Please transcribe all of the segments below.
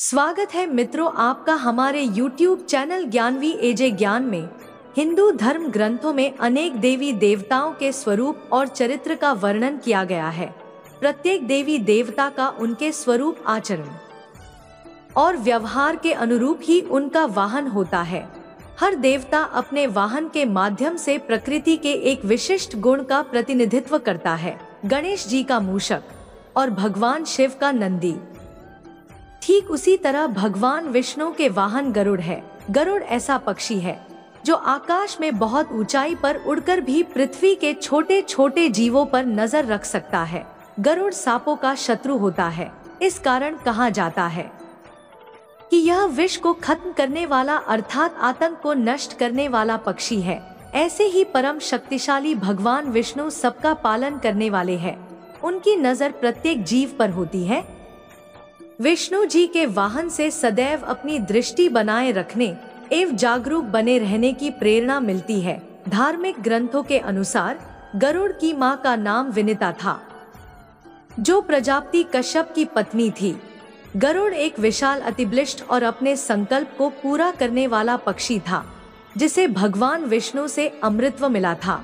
स्वागत है मित्रों आपका हमारे YouTube चैनल ज्ञानवी एजे ज्ञान में। हिंदू धर्म ग्रंथों में अनेक देवी देवताओं के स्वरूप और चरित्र का वर्णन किया गया है। प्रत्येक देवी देवता का उनके स्वरूप, आचरण और व्यवहार के अनुरूप ही उनका वाहन होता है। हर देवता अपने वाहन के माध्यम से प्रकृति के एक विशिष्ट गुण का प्रतिनिधित्व करता है। गणेश जी का मूषक और भगवान शिव का नंदी। ठीक उसी तरह भगवान विष्णु के वाहन गरुड़ है। गरुड़ ऐसा पक्षी है जो आकाश में बहुत ऊंचाई पर उड़कर भी पृथ्वी के छोटे छोटे जीवों पर नजर रख सकता है। गरुड़ सांपों का शत्रु होता है। इस कारण कहा जाता है कि यह विष को खत्म करने वाला अर्थात आतंक को नष्ट करने वाला पक्षी है। ऐसे ही परम शक्तिशाली भगवान विष्णु सबका पालन करने वाले हैं। उनकी नजर प्रत्येक जीव पर होती है। विष्णु जी के वाहन से सदैव अपनी दृष्टि बनाए रखने एवं जागरूक बने रहने की प्रेरणा मिलती है। धार्मिक ग्रंथों के अनुसार गरुड़ की मां का नाम विनिता था, जो प्रजापति कश्यप की पत्नी थी। गरुड़ एक विशाल, अतिबलिष्ठ और अपने संकल्प को पूरा करने वाला पक्षी था, जिसे भगवान विष्णु से अमृतत्व मिला था।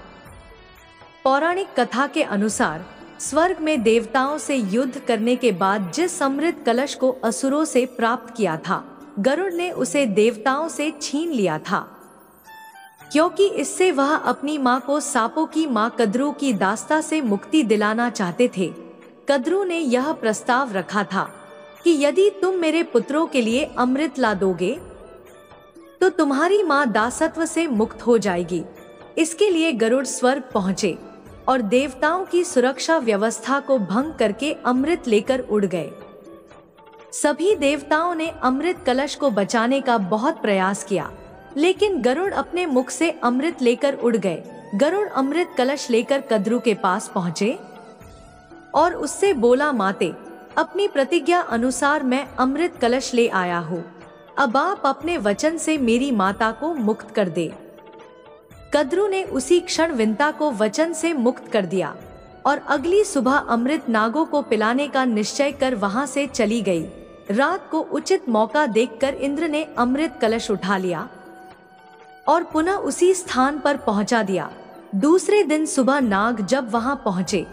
पौराणिक कथा के अनुसार स्वर्ग में देवताओं से युद्ध करने के बाद जिस अमृत कलश को असुरों से प्राप्त किया था, गरुड़ ने उसे देवताओं से छीन लिया था, क्योंकि इससे वह अपनी मां को सांपों की मां कद्रू की दास्ता से मुक्ति दिलाना चाहते थे। कद्रू ने यह प्रस्ताव रखा था कि यदि तुम मेरे पुत्रों के लिए अमृत ला दोगे तो तुम्हारी मां दासत्व से मुक्त हो जाएगी। इसके लिए गरुड़ स्वर्ग पहुंचे और देवताओं की सुरक्षा व्यवस्था को भंग करके अमृत लेकर उड़ गए। सभी देवताओं ने अमृत कलश को बचाने का बहुत प्रयास किया, लेकिन गरुड़ अपने मुख से अमृत लेकर उड़ गए। गरुड़ अमृत कलश लेकर कद्रू के पास पहुंचे और उससे बोला, माते, अपनी प्रतिज्ञा अनुसार मैं अमृत कलश ले आया हूँ। अब आप अपने वचन से मेरी माता को मुक्त कर दे। कद्रू ने उसी क्षण विनिता को वचन से मुक्त कर दिया और अगली सुबह अमृत नागों को पिलाने का निश्चय कर वहां से चली गई। रात को उचित मौका देखकर इंद्र ने अमृत कलश उठा लिया और पुनः उसी स्थान पर पहुंचा दिया। दूसरे दिन सुबह नाग जब वहां पहुंचे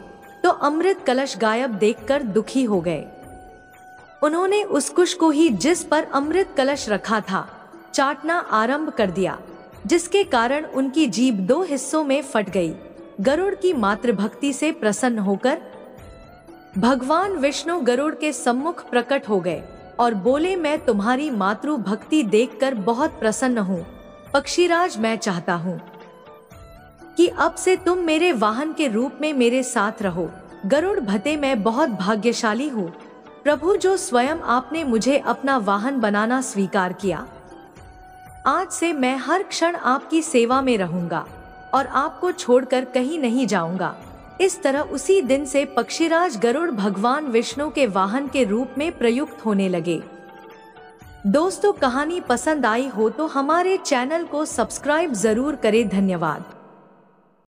तो अमृत कलश गायब देखकर दुखी हो गए। उन्होंने उस कुश को ही जिस पर अमृत कलश रखा था चाटना आरंभ कर दिया, जिसके कारण उनकी जीभ 2 हिस्सों में फट गई। गरुड़ की मातृभक्ति से प्रसन्न होकर भगवान विष्णु गरुड़ के सम्मुख प्रकट हो गए और बोले, मैं तुम्हारी मातृ भक्ति देखकर बहुत प्रसन्न हूँ। पक्षीराज, मैं चाहता हूँ कि अब से तुम मेरे वाहन के रूप में मेरे साथ रहो। गरुड़ भते, मैं बहुत भाग्यशाली हूँ प्रभु, जो स्वयं आपने मुझे अपना वाहन बनाना स्वीकार किया। आज से मैं हर क्षण आपकी सेवा में रहूंगा और आपको छोड़कर कहीं नहीं जाऊंगा। इस तरह उसी दिन से पक्षीराज गरुड़ भगवान विष्णु के वाहन के रूप में प्रयुक्त होने लगे। दोस्तों, कहानी पसंद आई हो तो हमारे चैनल को सब्सक्राइब जरूर करें। धन्यवाद।